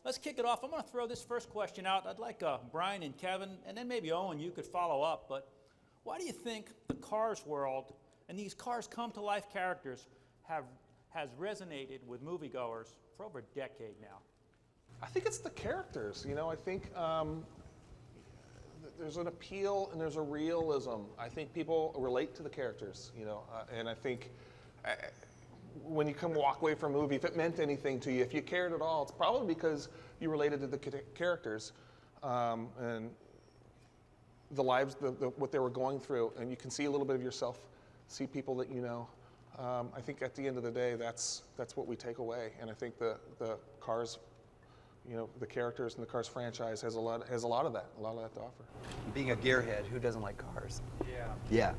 Let's kick it off. I'm going to throw this first question out. I'd like Brian and Kevin, and then maybe Owen, you could follow up. But why do you think the Cars world and these Cars come to life characters has resonated with moviegoers for over a decade now? I think it's the characters. You know, I think there's an appeal and there's a realism. I think people relate to the characters. You know, and I think. When you walk away from a movie, if it meant anything to you, if you cared at all, it's probably because you related to the characters and the lives, what they were going through, and you can see a little bit of yourself, see people that you know. I think at the end of the day, that's what we take away, and I think the Cars, you know, the characters and the Cars franchise has a lot of that to offer. Being a gearhead, who doesn't like cars? Yeah. Yeah.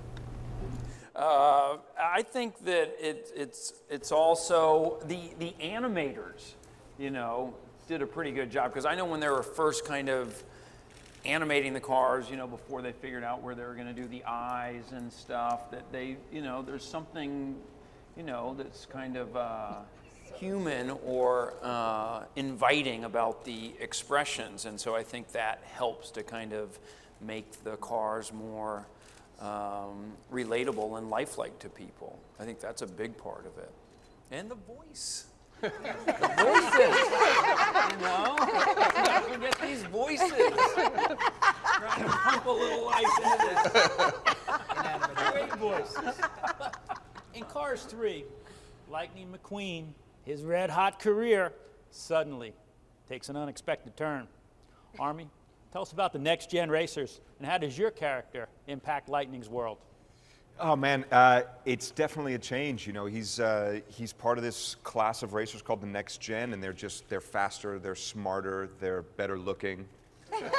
I think that it's also the animators, you know, did a pretty good job, because I know when they were first kind of animating the cars, you know, before they figured out where they were going to do the eyes and stuff, that they, you know, there's something, you know, that's kind of human or inviting about the expressions, and so I think that helps to kind of make the cars more relatable and lifelike to people. I think that's a big part of it. And the voice. The voices. You know? Don't forget these voices. Trying to pump a little life into this. Great voices. In Cars 3, Lightning McQueen, his red-hot career, suddenly takes an unexpected turn. Armie, tell us about the next-gen racers, and how does your character impact Lightning's world? Oh man, it's definitely a change. You know, he's part of this class of racers called the next gen, and they're faster, they're smarter, they're better looking. Just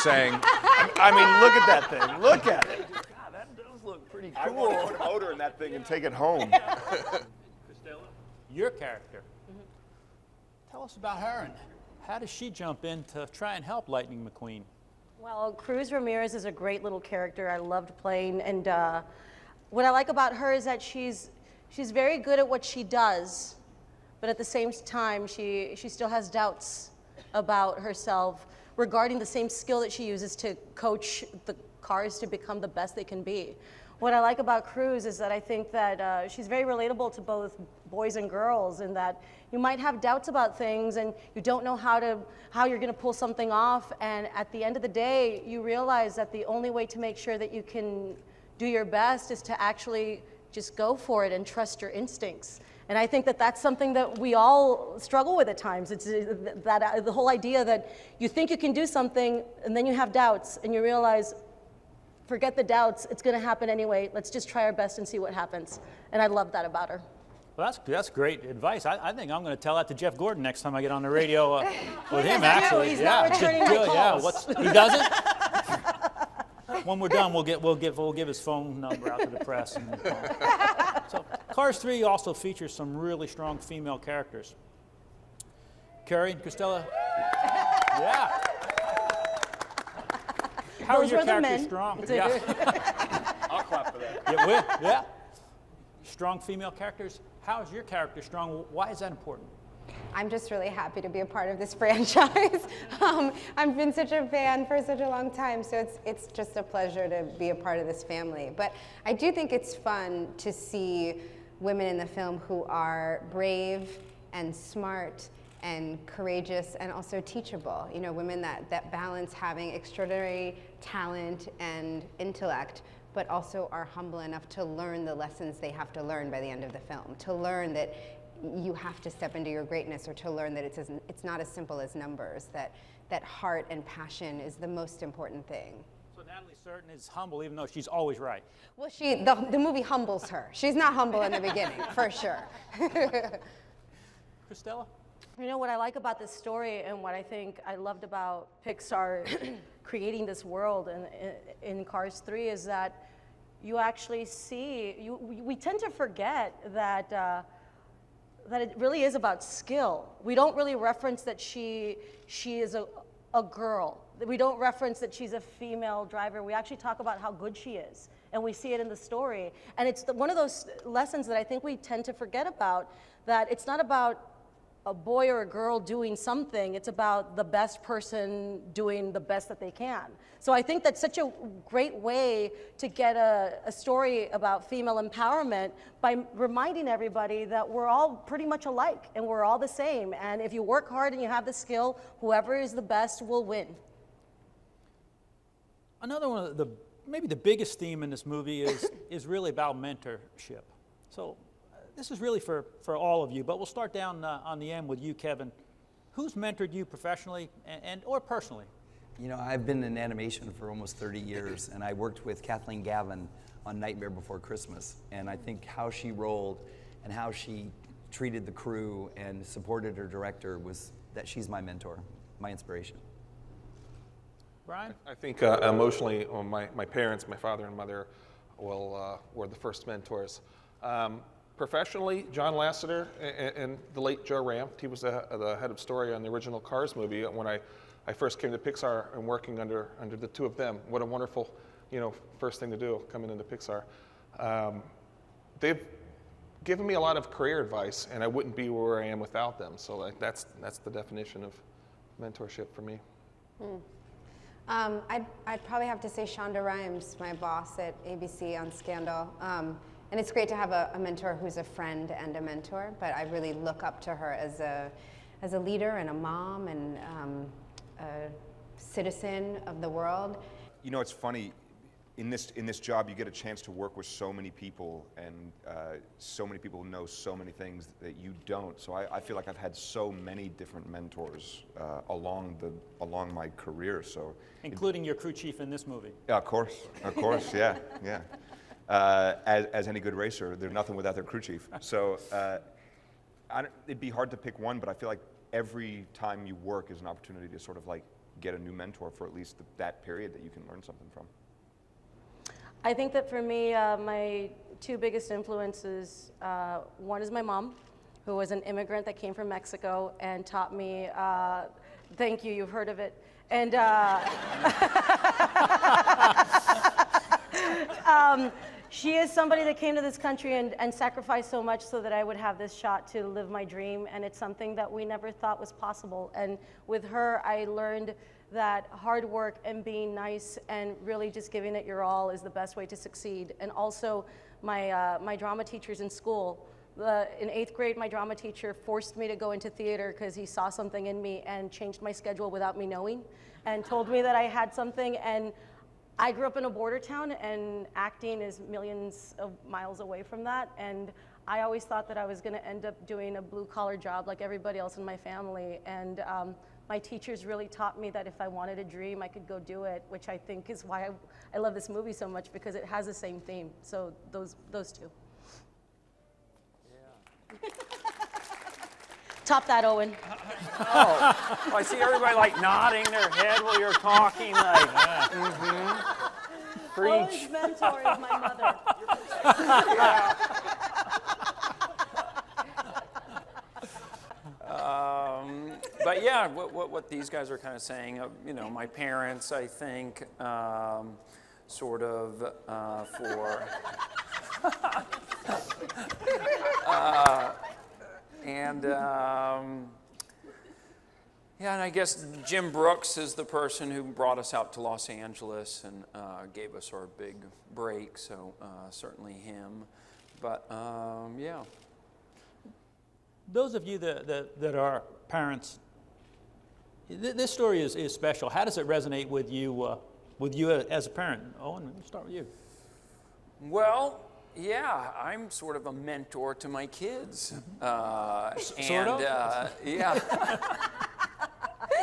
saying. I mean, look at that thing. Look at it. God, that does look pretty cool. I want to put a motor in that thing and take it home. Cristela, your character. Tell us about her, and how does she jump in to try and help Lightning McQueen? Well, Cruz Ramirez is a great little character. I loved playing, and what I like about her is that she's very good at what she does, but at the same time, she still has doubts about herself regarding the same skill that she uses to coach the cars to become the best they can be. What I like about Cruz is that I think that she's very relatable to both boys and girls, in that you might have doubts about things and you don't know how you're going to pull something off, and at the end of the day you realize that the only way to make sure that you can do your best is to actually just go for it and trust your instincts. And I think that that's something that we all struggle with at times. It's that the whole idea that you think you can do something and then you have doubts and you realize, forget the doubts, it's going to happen anyway. Let's just try our best and see what happens. And I love that about her. Well, that's great advice. I think I'm going to tell that to Jeff Gordon next time I get on the radio with him. Actually, he's not returning my calls. He doesn't. When we're done, we'll give his phone number out to the press. So, Cars 3 also features some really strong female characters. Kerry and Cristela. Yeah. How Those are your were the characters men. strong? Yeah. I'll clap for that. Yeah. Strong female characters. How is your character strong? Why is that important? I'm just really happy to be a part of this franchise. I've been such a fan for such a long time, so it's just a pleasure to be a part of this family. But I do think it's fun to see women in the film who are brave and smart and courageous and also teachable. You know, women that balance having extraordinary talent and intellect, but also are humble enough to learn the lessons they have to learn by the end of the film, to learn that you have to step into your greatness, or to learn that it's not as simple as numbers, that heart and passion is the most important thing. So Natalie Certain is humble, even though she's always right. Well, the movie humbles her. She's not humble in the beginning, for sure. Cristela? You know, what I like about this story, and what I think I loved about Pixar creating this world in Cars 3, is that you actually see, we tend to forget that that it really is about skill. We don't really reference that she is a girl. We don't reference that she's a female driver. We actually talk about how good she is, and we see it in the story. And it's one of those lessons that I think we tend to forget about, that it's not about a boy or a girl doing something. It's about the best person doing the best that they can. So I think that's such a great way to get a story about female empowerment by reminding everybody that we're all pretty much alike and we're all the same. And if you work hard and you have the skill, whoever is the best will win. Another one of maybe the biggest theme in this movie is really about mentorship. So this is really for all of you, but we'll start down on the end with you, Kevin. Who's mentored you professionally and or personally? You know, I've been in animation for almost 30 years, and I worked with Kathleen Gavin on Nightmare Before Christmas, and I think how she rolled and how she treated the crew and supported her director was that she's my mentor, my inspiration. Brian? I think emotionally, my parents, my father and mother, were the first mentors. Professionally, John Lasseter and the late Joe Ranft. He was the head of story on the original Cars movie when I first came to Pixar and working under the two of them. What a wonderful, first thing to do coming into Pixar. They've given me a lot of career advice, and I wouldn't be where I am without them. So that's the definition of mentorship for me. I'd probably have to say Shonda Rhimes, my boss at ABC on Scandal. And it's great to have a mentor who's a friend and a mentor, but I really look up to her as a leader and a mom and a citizen of the world. You know, it's funny, in this job you get a chance to work with so many people, and so many people know so many things that you don't. So I feel like I've had so many different mentors along my career. So Including your crew chief in this movie. yeah, of course, yeah. As any good racer, they're nothing without their crew chief. So it'd be hard to pick one, but I feel like every time you work is an opportunity to sort of like get a new mentor for at least that period that you can learn something from. I think that for me, my two biggest influences, one is my mom, who was an immigrant that came from Mexico and taught me, thank you, you've heard of it, and she is somebody that came to this country and sacrificed so much so that I would have this shot to live my dream, and it's something that we never thought was possible. And with her, I learned that hard work and being nice and really just giving it your all is the best way to succeed. And also my drama teachers in school. In 8th grade, my drama teacher forced me to go into theater because he saw something in me and changed my schedule without me knowing and told me that I had something. And I grew up in a border town, and acting is millions of miles away from that. And I always thought that I was going to end up doing a blue-collar job like everybody else in my family. And my teachers really taught me that if I wanted a dream, I could go do it, which I think is why I love this movie so much, because it has the same theme. So those two. Yeah. Top that, Owen. Oh, I see everybody like nodding their head while you're talking, like, Preach. Owen's mentor is my mother. But yeah, what these guys are kind of saying, my parents, I think, sort of for, and I guess Jim Brooks is the person who brought us out to Los Angeles and gave us our big break, so certainly him. But yeah. Those of you that are parents, this story is special. How does it resonate with you as a parent? Owen, we'll start with you. Well, yeah, I'm sort of a mentor to my kids. Sort of? Yeah.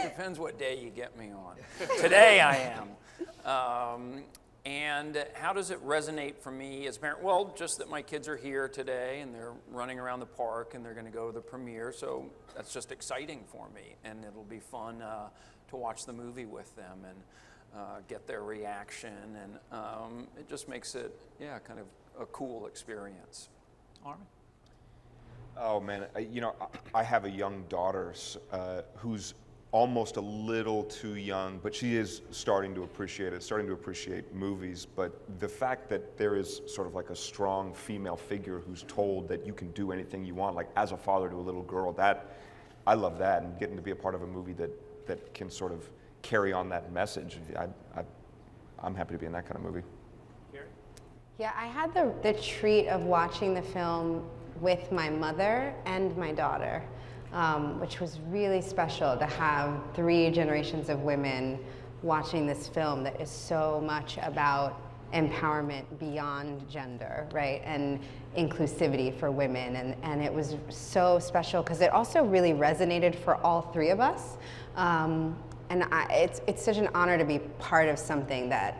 Depends what day you get me on. Today I am. And how does it resonate for me as a parent? Well, just that my kids are here today and they're running around the park and they're going to go to the premiere, so that's just exciting for me. And it'll be fun to watch the movie with them and get their reaction. And it just makes it, kind of a cool experience. Armie? Oh man, I have a young daughter who's almost a little too young, but she is starting to appreciate it, starting to appreciate movies. But the fact that there is sort of like a strong female figure who's told that you can do anything you want, like as a father to a little girl, I love that, and getting to be a part of a movie that can sort of carry on that message. I'm happy to be in that kind of movie. Yeah, I had the treat of watching the film with my mother and my daughter, which was really special to have 3 generations of women watching this film that is so much about empowerment beyond gender, right? And inclusivity for women. And it was so special because it also really resonated for all 3 of us. It's such an honor to be part of something that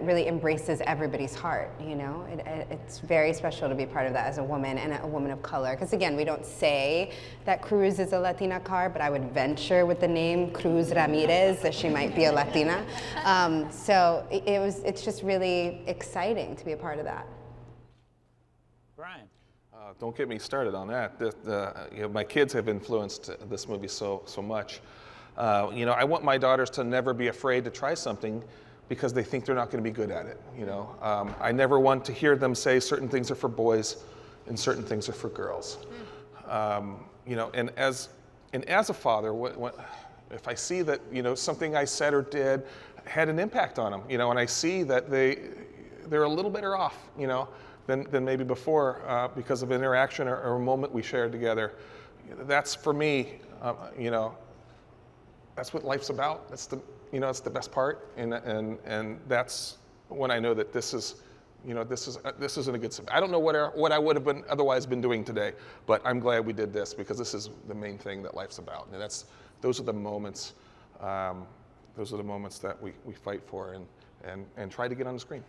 really embraces everybody's heart, you know? It's very special to be part of that as a woman and a woman of color. Because again, we don't say that Cruz is a Latina car, but I would venture with the name Cruz Ramirez that she might be a Latina. So it's just really exciting to be a part of that. Brian. Don't get me started on that. My kids have influenced this movie so much. I want my daughters to never be afraid to try something because they think they're not going to be good at it. I never want to hear them say certain things are for boys and certain things are for girls. And as a father, if I see that something I said or did had an impact on them, and I see that they're a little better off, than maybe before because of interaction or a moment we shared together, that's for me, that's what life's about. That's it's the best part, and that's when I know that this isn't a good. I don't know what I would have otherwise been doing today, but I'm glad we did this because this is the main thing that life's about, and those are the moments. Those are the moments that we fight for and try to get on the screen.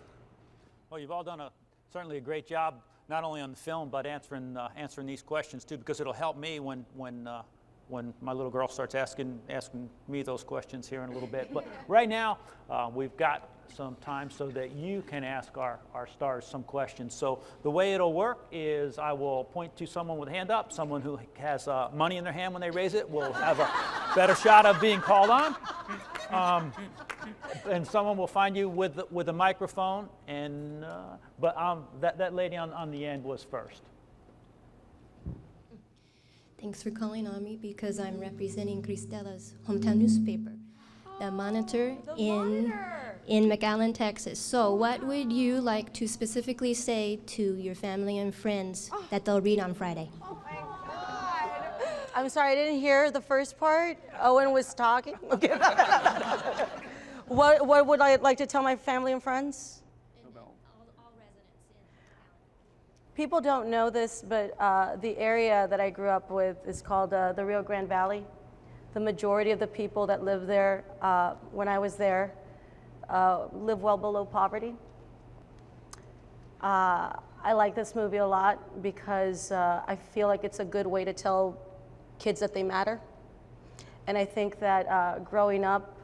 Well, you've all done certainly a great job, not only on the film, but answering these questions too, because it'll help me when my little girl starts asking me those questions here in a little bit. But right now, we've got some time so that you can ask our stars some questions. So the way it'll work is I will point to someone with a hand up. Someone who has money in their hand when they raise it will have a better shot of being called on. And someone will find you with a microphone. But that lady on the end was first. Thanks for calling on me because I'm representing Cristela's hometown newspaper, The Monitor in McAllen, Texas. So what would you like to specifically say to your family and friends that they'll read on Friday? Oh my God. I'm sorry, I didn't hear the first part. Owen was talking. Okay. What would I like to tell my family and friends? People don't know this, but the area that I grew up with is called the Rio Grande Valley. The majority of the people that live there, when I was there, live well below poverty. I like this movie a lot because I feel like it's a good way to tell kids that they matter. And I think that growing up,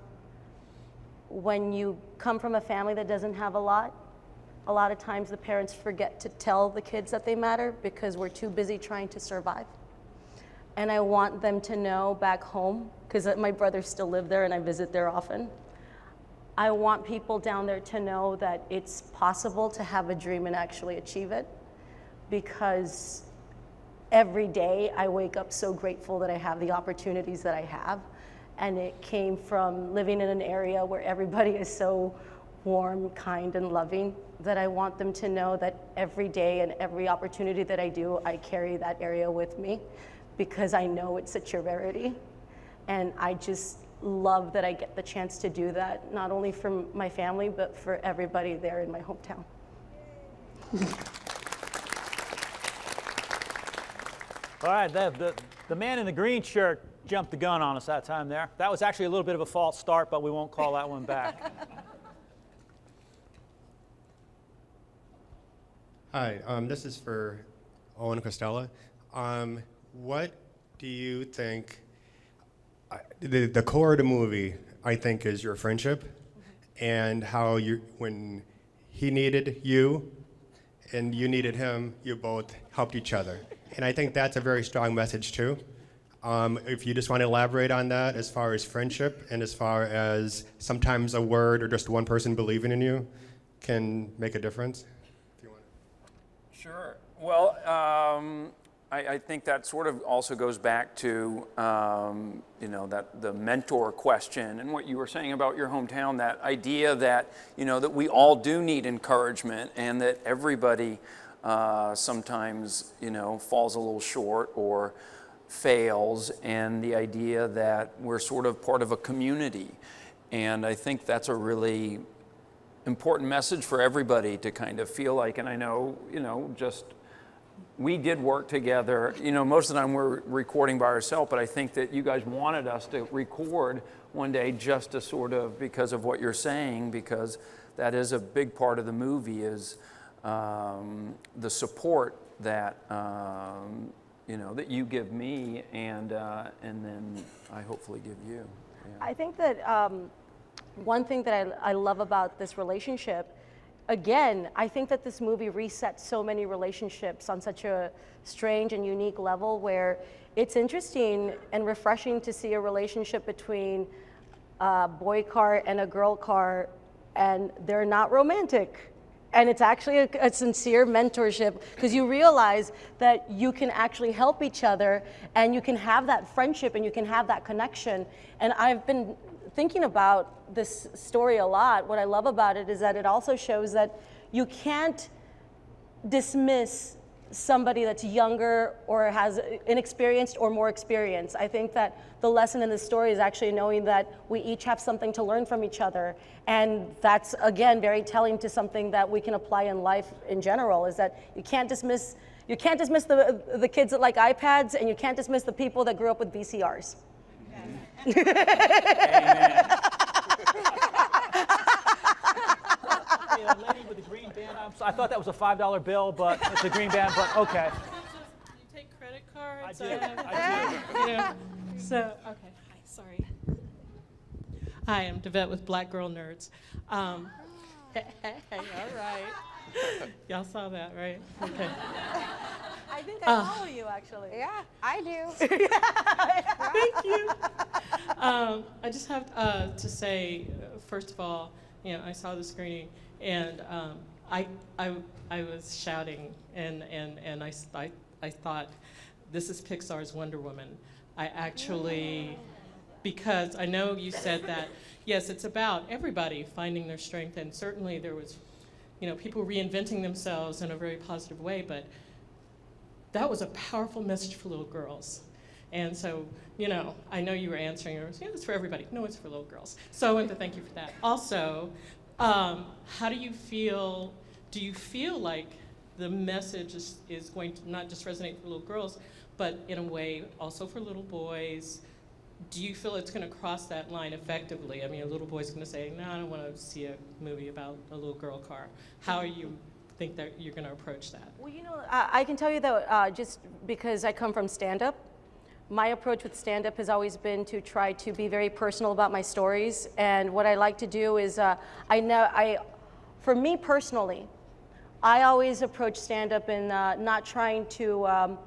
when you come from a family that doesn't have a lot of times the parents forget to tell the kids that they matter because we're too busy trying to survive. And I want them to know back home, because my brothers still live there and I visit there often. I want people down there to know that it's possible to have a dream and actually achieve it, because every day I wake up so grateful that I have the opportunities that I have. And it came from living in an area where everybody is so warm, kind, and loving, that I want them to know that every day and every opportunity that I do, I carry that area with me because I know it's such a rarity. And I just love that I get the chance to do that, not only for my family, but for everybody there in my hometown. All right, the man in the green shirt jumped the gun on us that time there. That was actually a little bit of a false start, but we won't call that one back. Hi, this is for Owen Costello. What do you think, the core of the movie, I think, is your friendship, and how when he needed you and you needed him, you both helped each other. And I think that's a very strong message too. If you just want to elaborate on that as far as friendship and as far as sometimes a word or just one person believing in you can make a difference. Sure. Well, I think that sort of also goes back to, that the mentor question and what you were saying about your hometown, that idea that, that we all do need encouragement and that everybody sometimes, falls a little short or fails, and the idea that we're sort of part of a community. And I think that's a really important message for everybody to kind of feel like, and I know, we did work together. Most of the time we're recording by ourselves, but I think that you guys wanted us to record one day just to sort of, because of what you're saying, because that is a big part of the movie, is the support that, that you give me, and then I hopefully give you. Yeah. I think that one thing that I love about this relationship, again, I think that this movie resets so many relationships on such a strange and unique level, where it's interesting and refreshing to see a relationship between a boy car and a girl car, and they're not romantic. And it's actually a sincere mentorship, because you realize that you can actually help each other, and you can have that friendship, and you can have that connection. And I've been thinking about this story a lot. What I love about it is that it also shows that you can't dismiss somebody that's younger or has inexperienced or more experience. I think that the lesson in this story is actually knowing that we each have something to learn from each other. And that's, again, very telling to something that we can apply in life in general, is that you can't dismiss the kids that like iPads, and you can't dismiss the people that grew up with VCRs. Amen. The lady with the green band, I thought that was a $5 bill, but it's a green band, but okay. You take credit cards? I do. So, okay, hi, sorry. Hi, I'm Tibet with Black Girl Nerds. Hey, all right. Y'all saw that, right? Okay. I think I follow you, actually. Yeah, I do. Thank you. I just have to say, first of all, I saw the screening, and I was shouting, and I thought, this is Pixar's Wonder Woman. I actually, because I know you said that, yes, it's about everybody finding their strength, and certainly there was, people reinventing themselves in a very positive way, but that was a powerful message for little girls. And so, I know you were answering, it's for everybody. No, it's for little girls. So I want to thank you for that. Also, how do you feel like the message is going to not just resonate for little girls, but in a way also for little boys? Do you feel it's going to cross that line effectively? I mean, a little boy's going to say, no, I don't want to see a movie about a little girl car. How do you think that you're going to approach that? Well, I can tell you that just because I come from stand-up, my approach with stand-up has always been to try to be very personal about my stories. And what I like to do is, for me personally, I always approach stand-up in not trying to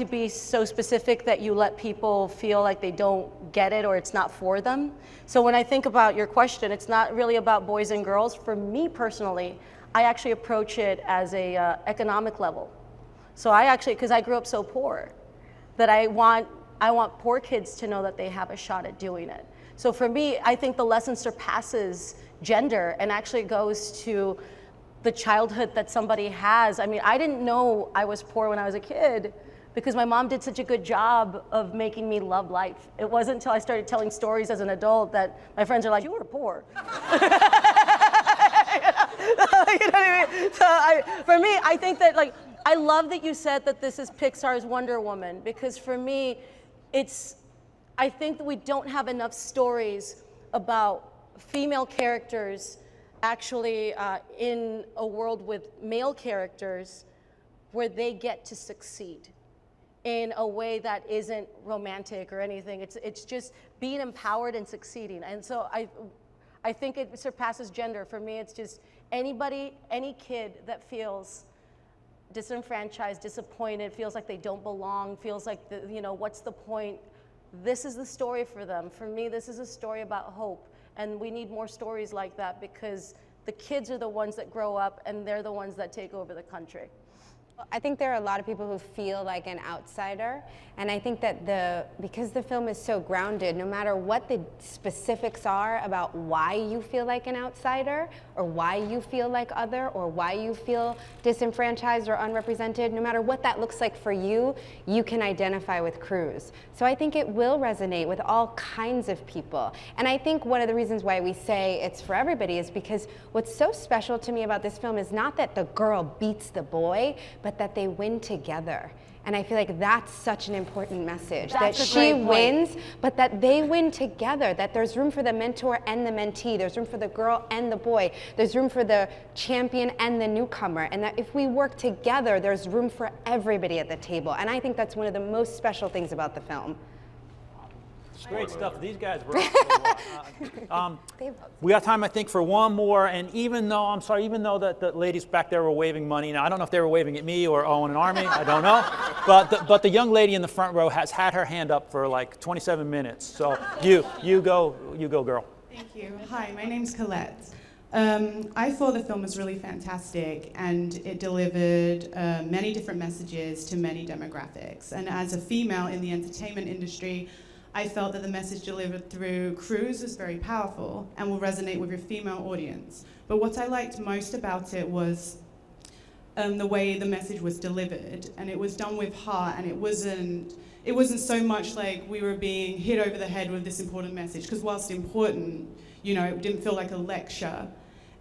be so specific that you let people feel like they don't get it or it's not for them. So when I think about your question, it's not really about boys and girls. For me personally, I actually approach it as a economic level. So because I grew up so poor, that I want poor kids to know that they have a shot at doing it. So for me, I think the lesson surpasses gender and actually goes to the childhood that somebody has. I mean, I didn't know I was poor when I was a kid because my mom did such a good job of making me love life. It wasn't until I started telling stories as an adult that my friends are like, you were poor. You know what I mean? So for me, I think that I love that you said that this is Pixar's Wonder Woman, because for me, I think that we don't have enough stories about female characters actually in a world with male characters where they get to succeed in a way that isn't romantic or anything. It's just being empowered and succeeding. And so I think it surpasses gender. For me, it's just any kid that feels disenfranchised, disappointed, feels like they don't belong, feels like, what's the point? This is the story for them. For me, this is a story about hope. And we need more stories like that because the kids are the ones that grow up and they're the ones that take over the country. I think there are a lot of people who feel like an outsider, and I think that because the film is so grounded, no matter what the specifics are about why you feel like an outsider, or why you feel like other, or why you feel disenfranchised or unrepresented, no matter what that looks like for you, you can identify with Cruz. So I think it will resonate with all kinds of people. And I think one of the reasons why we say it's for everybody is because what's so special to me about this film is not that the girl beats the boy, but that they win together. And I feel like that's such an important message. That's that a she great point. wins, but that they win together. That there's room for the mentor and the mentee. There's room for the girl and the boy. There's room for the champion and the newcomer. And that if we work together, there's room for everybody at the table. And I think that's one of the most special things about the film. It's great stuff. These guys were we got time, I think, for one more. And even though, I'm sorry, even though the ladies back there were waving money, now I don't know if they were waving at me or Owen and Armie, I don't know. But the young lady in the front row has had her hand up for like 27 minutes. So you go, girl. Thank you. Hi, my name's Colette. I thought the film was really fantastic, and it delivered many different messages to many demographics. And as a female in the entertainment industry, I felt that the message delivered through Cruz was very powerful and will resonate with your female audience. But what I liked most about it was the way the message was delivered, and it was done with heart, and it wasn't so much like we were being hit over the head with this important message, because whilst important, you know, it didn't feel like a lecture.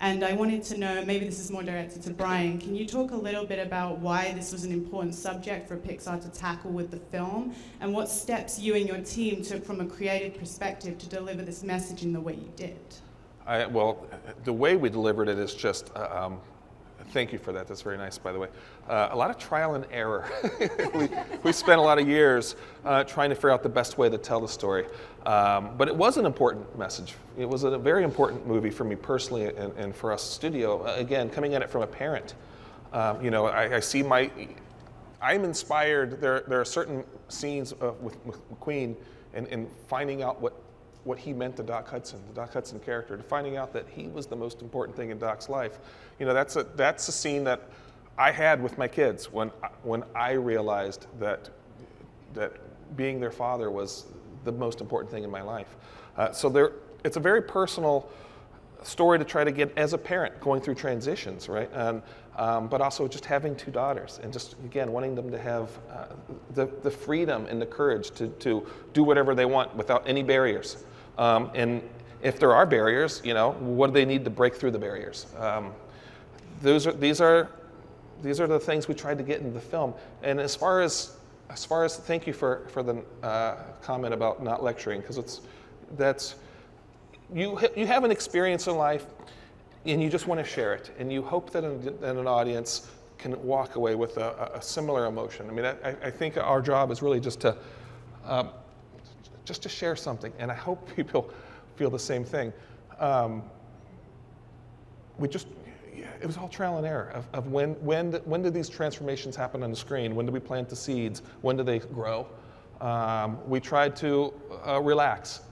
And I wanted to know, maybe this is more directed to Brian, can you talk a little bit about why this was an important subject for Pixar to tackle with the film, and what steps you and your team took from a creative perspective to deliver this message in the way you did? Well, the way we delivered it is just, thank you for that, that's very nice, by the way. A lot of trial and error. we spent a lot of years trying to figure out the best way to tell the story. But it was an important message. It was a very important movie for me personally and for us studio. Again, coming at it from a parent. You know, I see I'm inspired. There are certain scenes with McQueen and finding out what he meant to Doc Hudson, the Doc Hudson character, to finding out that he was the most important thing in Doc's life. You know, that's a scene that I had with my kids when I realized that being their father was the most important thing in my life. So it's a very personal story to try to get as a parent going through transitions, right? And but also just having two daughters and just, again, wanting them to have the freedom and the courage to do whatever they want without any barriers. And if there are barriers, you know, what do they need to break through the barriers? These are the things we tried to get into the film. And as far as thank you for the comment about not lecturing, because you have an experience in life and you just want to share it, and you hope that an audience can walk away with a similar emotion. I mean, I think our job is really just to share something, and I hope people feel the same thing. It was all trial and error of when do these transformations happen on the screen? When do we plant the seeds? When do they grow? We tried to relax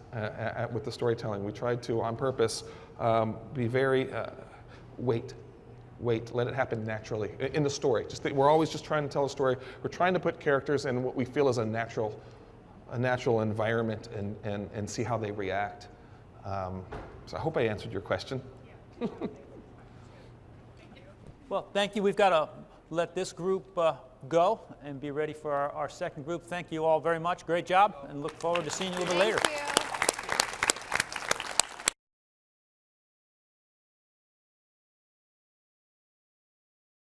with the storytelling. We tried to, on purpose, be very, wait, let it happen naturally in the story. We're always just trying to tell a story. We're trying to put characters in what we feel is a natural environment and see how they react. So I hope I answered your question. Well, thank you. We've got to let this group go and be ready for our second group. Thank you all very much. Great job, and look forward to seeing you a little bit later. Thank you.